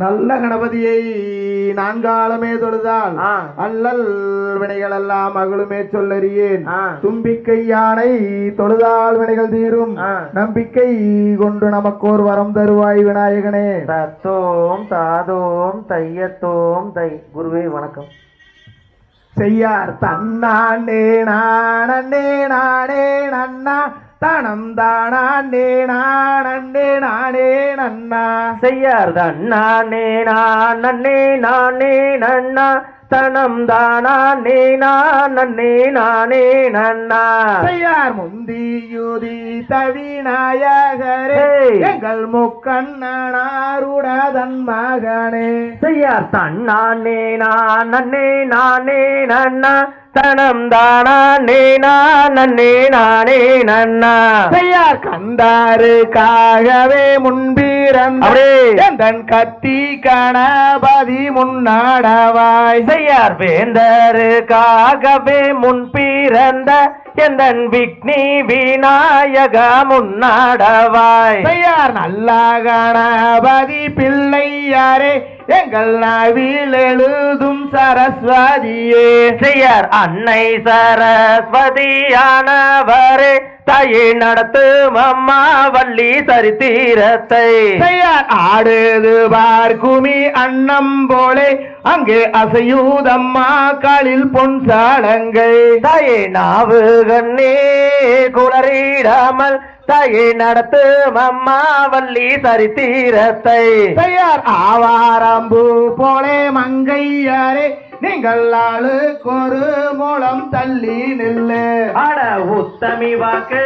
நல்ல கணபதியை நான்காலமே தொழுதால் அல்லல் வினைகள் எல்லாம் அகலுமே சொல்லறியேன். தும்பிக்கை யானை தொழுதால் வினைகள் தீரும். நம்பிக்கை கொண்டு நமக்கோர் வரம் தருவாய் விநாயகனே. தத்தோம் தாதோம் தையத்தோம் தை. குருவே வணக்கம். செய்யார் தன்னானே நானே நானே நன்னா தனம் தானே நானே நானே நன்னா. செய்யார் தன்னானே நானே நானே நன்னா தனம் தானே நானே நானே நன்னா. செய்யார் முந்தியுதி தவிநாயகரே எங்கள் முக்கண்ணனாருடதன் மகனே. செய்யார் தன்னானே நானே நானே நன்னா தனம் தானே நானே நானே நன்னா. செய்யார் கந்தாருக்காகவே முன்பிறந்தன் கத்தி கணபதி முன்னாடவாய். செய்யார் வேந்தருக்காகவே முன்பிறந்த எந்தன் விக்னி விநாயக முன்னாடவாய். செய்யார் நல்ல கணபதி பிள்ளையாரே எங்கள் நாவில் எழுதும் சரஸ்வதியே. செய்யார் அன்னை சரஸ்வதியானவரே தாயை நடத்தும் அம்மா வள்ளி சரித்திரத்தை. செய்யார் ஆடுது பார்க்குமி அன்னம் போலே அங்கே அசையூதம்மா காலில் பொன் சாலங்கை. தாயை நாவு கண்ணே குளறிடாமல் தாயை நடத்தும் அம்மா வள்ளி சரித்திரத்தை. செய்யார் ஆவாரம்பு போலே மங்கையாரே நீங்கள் ஆளுக்கொரு மூலம் தள்ளி நில்லு. அட உத்தமி வாக்கு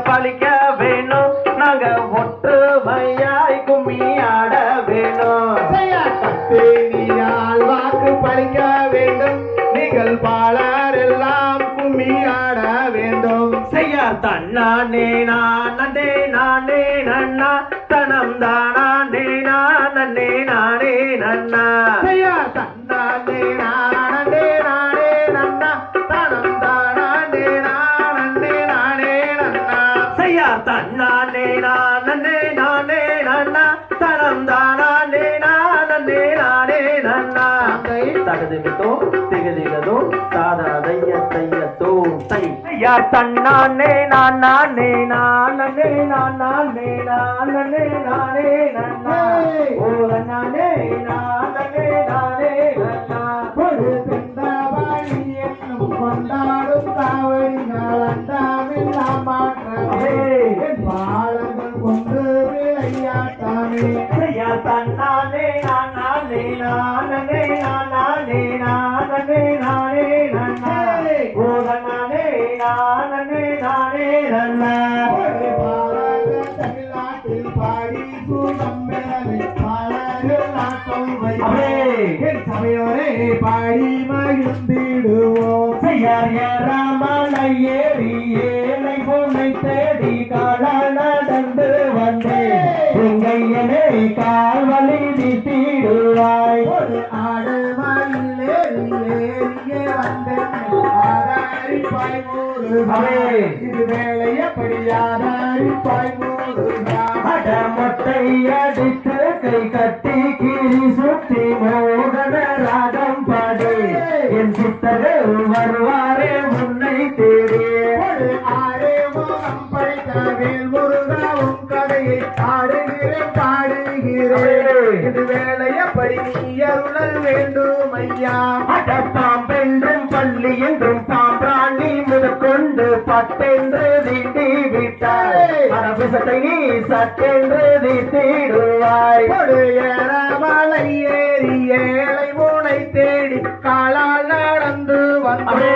பழிக்க வேணும். நாங்க ஒற்றுமையாய் கும்மி ஆட வேணும். செய்யார் கத்தேனியால் வாக்கு பழிக்க வேண்டும். நீங்கள் பாலர் எல்லாம் கும்மி ஆட வேண்டும். செய்யார் தன்னானே நானே நானே நன்னா தனம் தானே நானே நானே நன்னா. செய்யார் தன்னானே நானே நானே நன்னா தனம் தானே நானே நானே நன்னா. செய்யார் தன்னானே நானே நானே நன்னா தனம் தானே நானே நானே நன்னா. தகதிமித்தோ திகதிகதோ தாதா தைய தையத்தோ தை. செய்யார் தன்னானே நானே நானே நானே நானே நானே நன்னா. ஓ நானே நானே நானே நன்னா. ஒரு செந்தவாணி என்னும் கொண்டாடும் காவடிகள் அண்டாவில் நாம் மாற்றமே பாலங்கள் கொண்டு விளையாட்டாமே. செய்யார் தன்னானே நானே நானே நானே நானே நானே நன்னா. ஓ நானே நானே நானே நன்னா. தமிழ்நாட்டில் பாடி கூடம்பெறவே பாடல் நாட்டம் என் சமையோரே பாடி மகிழ்ந்திடுவோம். செய்யார் ஏறாமலை ஏறி ஏழை பொண்ணை தேடி கால நடந்து வந்தேன். எங்கையனே கால்வழி வீசிடுவாய். ஒரு ஆடு மயில் ஏறியே வந்தேன் ஆதாரிப்பாய் மூடுவே. இது வேலையப்படி ஆதாரிப்பாய் மூடுவா. அட மொட்டை அடித்து கை கட்டி கிளி சுத்தி மோகன ராகம் பாடு. என் சித்தரே வருவாரே உன்னை தேடி. ஒரு ஆடே மோகம் படைத்த வேல் முருகாவும் கதையை ஆடுகிறேன் பாடுகிறேன். இது வேலையப்படி நீ அருளல் வேண்டும் ஐயா. அடப்பாம்பென்றும் பள்ளி என்றும் பாம்பிராணி முதற்கொண்டு பட்டென்று தீட்டி விட்டாய். அரபு சட்டை நீ சட்டென்று தீட்டிடுவாய். ஒரு ஏறமலை ஏறி ஏழை மூனை தேடி காலால் நடந்து வந்தே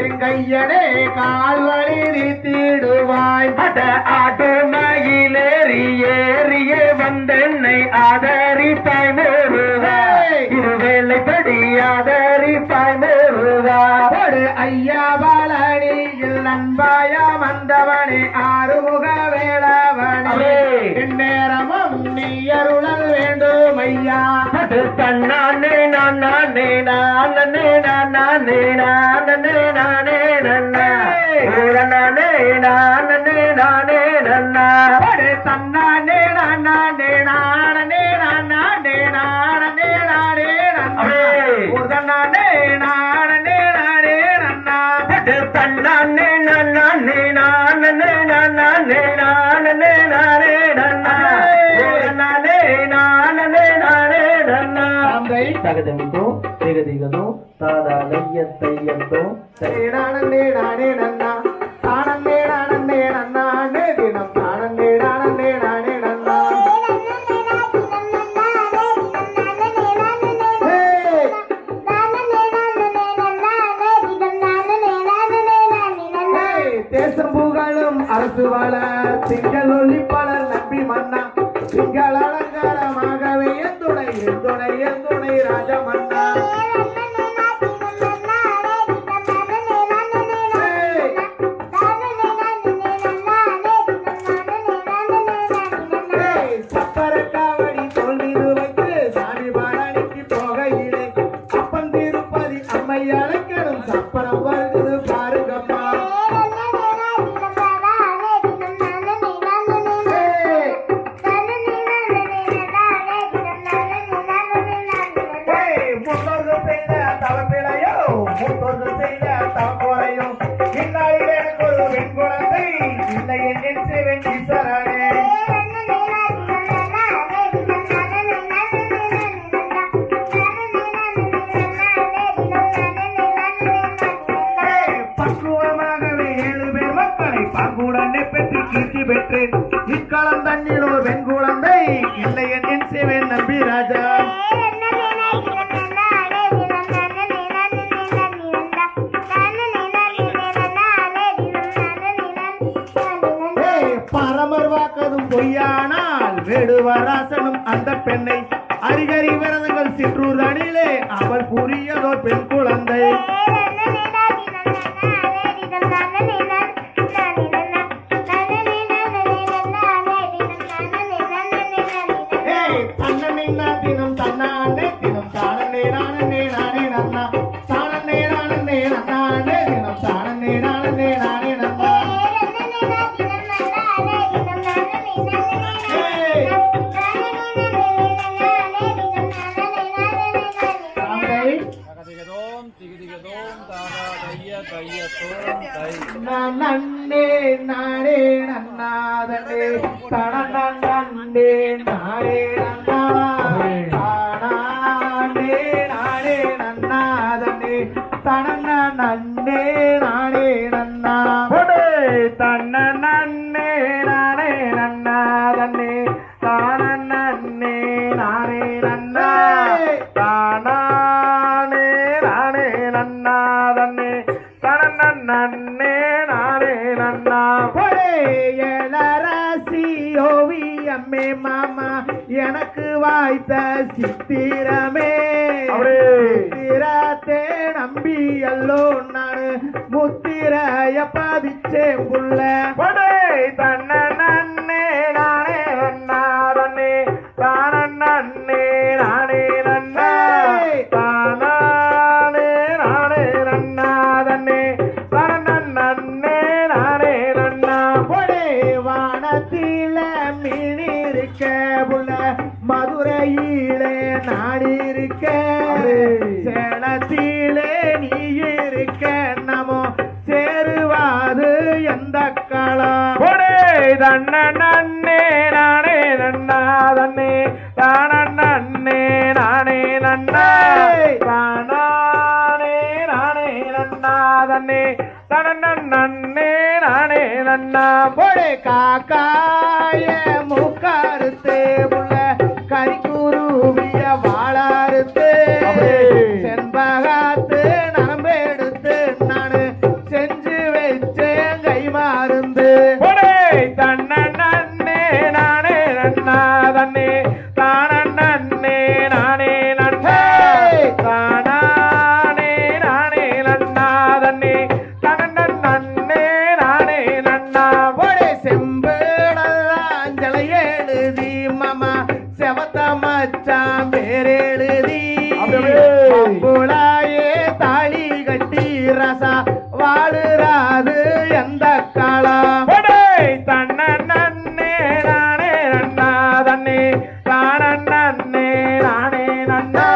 எங்கையனே கால்வழி தீட்டிடுவாய். அட ஆட்டு மயிலேறி ஏறியே வந்தென்னை ஆதரிப்பாய் முருகாய். இருவேளைப்படி ஆதரிப்பாய் முருகாய். ஒரு ஐயா பழனியில் நண்பாய வந்தவனே ஆறுமுக வேளவனே நேரமும் நீ அருளல் வேண்டும் ஐயா. அது தன்னானே நானே நானே நானே நானே நானே நன்னா. நானே நானே நானே நன்னா. தன்னானே நானே நானே நானே தகதமிதோ திகதிகதோ தாதா தையத்தையந்தோ நானே நானே நன்னா தானே நானே நன்னா தினம் தானே நானே நானே நன்னா தேசம் புகழும் அரசு வாழ திங்கள் ஒளி பலர் நம்பி மன்னா திங்கள் அலங்காரமாகவே எந்துணை எந்துணை எந்துணை ராஜமன்னா சப்பரக்காவடி தோல் மீது வைத்து சாமி பாராணிக்கு போகையிலே அப்பன் திருப்பதி அம்மை அழைக்கணும் சப்பரம் வருது பாருங்கம்மா முன்னோர்கள் செய்த தவப்பிழையோ முன்னோர்கள் செய்த தவக்குறையோ இந்நாளில் எனக்கு ஒரு பெண் குழந்தை இல்லை என் சிவன் ஈஸ்வரனே பக்குவமாகவே 7 பேர் மக்களை பங்குடனே பெற்று கீர்த்தி பெற்றேன் இக்களம் தண்ணில் ஒரு பெண் குழந்தை இல்லை என் சிவன் நம்பி ராஜா பரமர் வாக்கதும் பொய்யானால் வேடுவராசனும் அந்த பெண்ணை அரிகரி விரதங்கள் சிற்றூர் அணிலே அவள் புரியதோ பெண் குழந்தை தினம் தன்னானே தினம் தானே நானே நானே நன்னா தானே நானே நன்னானே தினம் தானே நானே நானே நன்னா நன்னே நானே நன்னாதனே தனநன்னே நானே நன்னா தானே நானே நன்னாதனே தனநன்னே நானே நன்னா தன்னே நானே நன்னாதனே தானே நானே நன்னா தானே நானே நன்னாதனே தனநன்னே நானே நன்னா எலரசி ஓவியம்மே மாமா எனக்கு வாய்த்த சித்திரமே சித்திரத்தே நம்பி அல்லோ நானு முத்திரைய பதிச்சேன் புள்ள தன்னே நானே நன்னாதனே தானே நானே நன்னா தானே நானே நன்னாதனே தனநன்னே நானே நன்னா வானத்தில மீன் இருக்க புள்ள மதுரையிலே நாடு இருக்க சேலத்திலே நீ இருக்க நமோ சேருவாது எந்த களம் தன்னே நானே நன்னாதனே தானே நானே நன்னா தானே நானே நன்னாதனே தனநன்னே நானே நன்னா காக்காய மூக்காருத்தே புள்ள கரிக்குருவிய வாழாருத்தே செண்பகாத்து நரம்பெடுத்து நானு செஞ்சு வச்சேன் கை மாருந்து தன்னே நானே நன்னாதனே தானே நானே நன்னா தானே நானே நன்னாதனே தனநன்னே நானே நன்னா செம்பேடலாஞ்சலை எழுதி மாமா செவத்த மச்சான் பேரெழுதி புலாயே தாலி கட்டி ரசா வாழுறாது எந்த காலம் தன்னே நானே நன்னாதனே தானே நானே நன்னா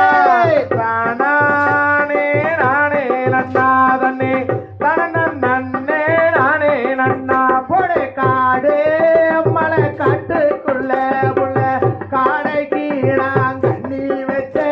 தானே நானே நன்னாதனே தனநன்னே நானே நன்னா காடு மலை காட்டுக்குள்ள புள்ள காடை கீழாங்கண்ணி வச்சே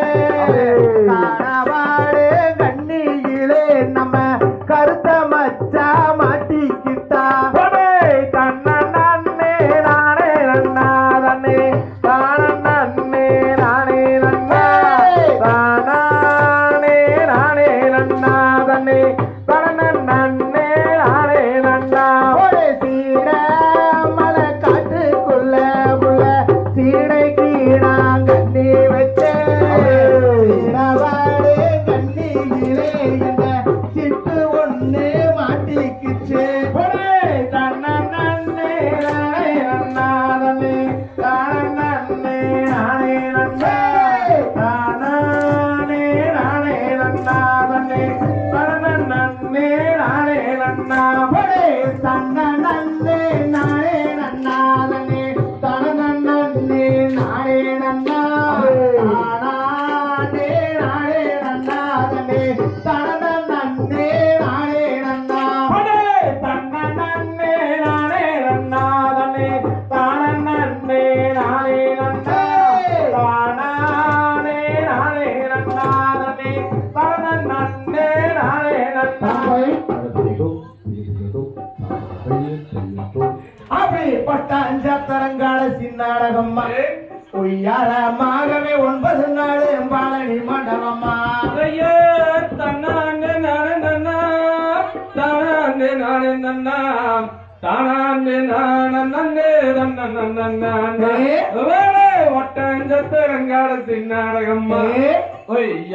ஒட்டாஞ்சத்தரங்கால சின்னாடகம்மா உய்யாரமாகவே 9 நாள் பாலனி மண்டபம்மா தன்னானே நானே நன்னா தானே நானே நன்னா தானே நானே நன்னே ஒட்டஞ்சத்தரங்கால சின்னாடகம்மா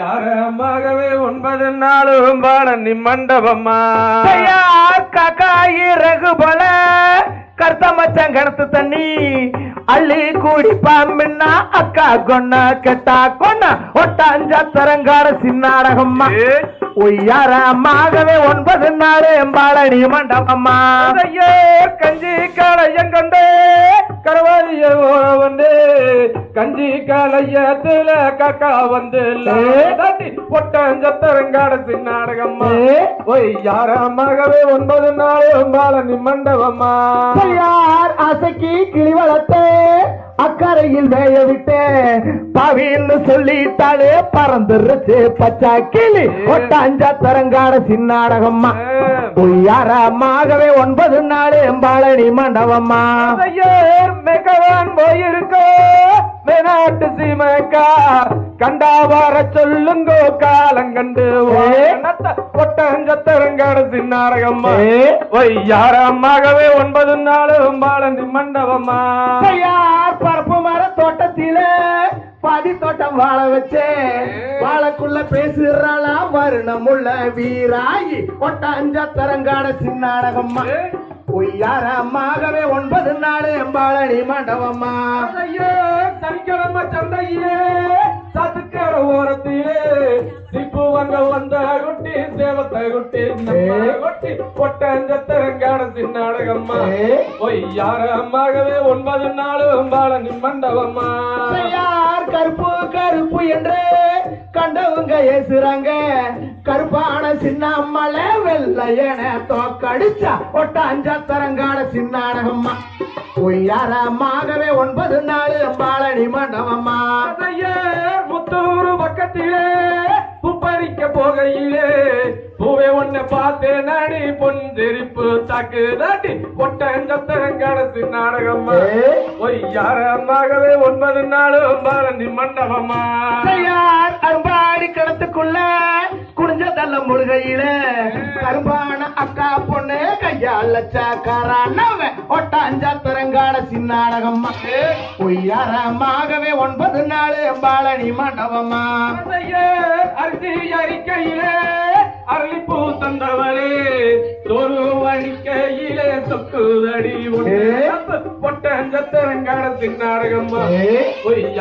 யாரமாகவே 9 நாளும் பாலனி மண்டபம்மா காக்காயி ரகு போல கர்த்த மச்சான் கிணத்து தண்ணி அள்ளி கூடிப்பாம்பின்னா அக்கா கொன்னா கெட்டா கொன்னா ஒட்டாஞ்சத்தரங்கார சின்னாடகம்மா ஒய்யாரமாகவே 9 நாள் பாலனி மண்டபம்மா கஞ்சி காளையங்கொண்டு கரவாலிய வந்து கஞ்சி காளையத்துல காக்கா வந்து ஒட்டஞ்சத்தரங்காட சின்னாடகம்மா யாரமாகவே 9 நாளும் பாலனி மண்டபம்மா யார் அசைக்கு கிளி வளர்த்தே அக்கறையில் வேய விட்டே பவின்னு சொல்லிட்டாலே பறந்துருச்சு பச்சா கிளி ஒட்டாஞ்சத்தரங்காட சின்னாடகம்மா யாரமாகவே 9 நாள் பாலனி மண்டபம்மா மெகவான் போயிருக்கோ மேநாட்டு சீமக்கா கண்டா வர சொல்லுங்க காலங்கண்டு ஒட்டஞ்சத்தரங்காட சின்னாடகம்மா யாரமாகவே 9 நாளும் பாலனி மண்டபம்மா யார் பரப்பு மர தோட்டத்தில பாதி தோட்டம் வாழ வச்சே வாழக்குள்ள பேசுறாளா வருணமுள்ள வீராயி ஒட்டாஞ்சத்தரங்காட சின்னாடகம்மா ஒய்யாரமாகவே 9 நாள் பாலனி மண்டபம்மா சனிக்கிழமை சந்தையிலே சத்துக்கர ஓரத்திலே சிப்பு வந்த குட்டி சேவத்தை குட்டி குட்டி ஒட்டஞ்சத்தரங்காட சின்னாடகம்மா யாரமாகவே 9 நாளும் பாலனி மண்டபம்மா யார் கருப்பு கருப்பு என்று கண்டவங்க ஏசுறாங்க கருப்பான சின்னம்மலை வெள்ளையன தோக்கடிச்சா ஒட்டாஞ்சத்தரங்காட சின்னாடகம்மா ஒய்யாரமாகவே 9 நாள் பாலனி மண்டபம்மா முத்தூரு பக்கத்திலே பூப்பறிக்க போகையிலே பூவே ஒன்ன பார்த்தே நாடி பொன்திரிப்பு தாக்கு தாட்டி ஒட்டஞ்சத்தரங்காட சின்னாடகம்மா யாரமாகவே 9 நாளும் பாலனி மண்டபம்மா அரும்பாடி கிணத்துக்குள்ள குடிஞ்ச தள்ள முழுகையில கரும்பான அக்கா பொண்ணு கையால சாக்காரானவ ஒட்டாஞ்சத்தரங்காட சின்னாடகம்மா ஒய்யாரமாகவே 9 நாள் பாலனி மண்டபம்மா அரிசி அறிக்கையிலே அரளிப்பூ தந்தவளே தோறு வணிக்கையிலே சொக்குதடி ஒட்டஞ்சத்தரங்காட சின்னாடகம்மா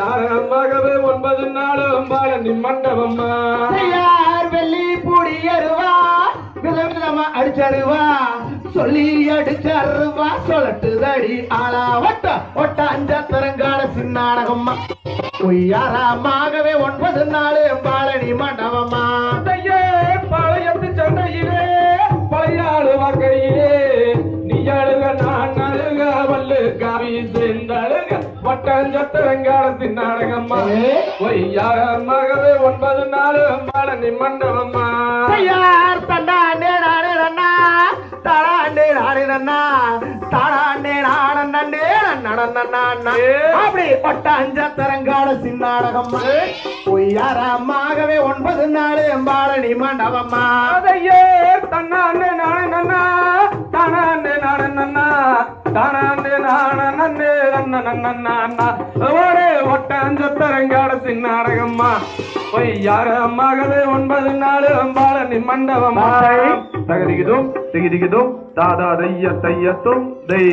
யாரமாகவே 9 நாளும் பாலனி மண்டபம்மா யார் வெள்ளி பூடி அருவா விதவிதமா அடிச்சருவா சொல்லி அடிச்சருவா சொல்லட்டுதடி ஆளாவட்ட ஒட்டாஞ்சத்தரங்காட சின்னாடகம்மா ஒய்யாரமாகவே 9 நாள் பாலனி மண்டபம்மா பாளையத்து சண்டையிலே பழையாளு வகையிலே நீ அழுக நான் அழுக வல்லு காவி சேர்ந்தழுக ஒட்டஞ்சத்தரங்காட சின்னாடகம்மா யாரமாகவே 9 நாளும் பாலனி மண்டபம்மா யார் தண்டாண்டே நானே நன்னா தாடாண்டே நானே நன்னா தாடாண்டே நாடே நன்னா அப்படி ஒட்டாஞ்சத்தரங்காட சின்னாடகம்மா ஒய்யாரமாகவே 9 நாள் பாலனி மண்டபம்மா தன்னாண்டே நானே நன்னா தானாண்டே நானே நன்னா தானாண்டே நானே நன்னா ஒரே ஒட்டஞ்சத்தரங்காட சின்னாடகம்மா யாரமாகவே 9 நாளும் பாலனி மண்டபம்மா தகதிகிதும் திகிதிகிதும் தாதா தைய தையத்தும் தை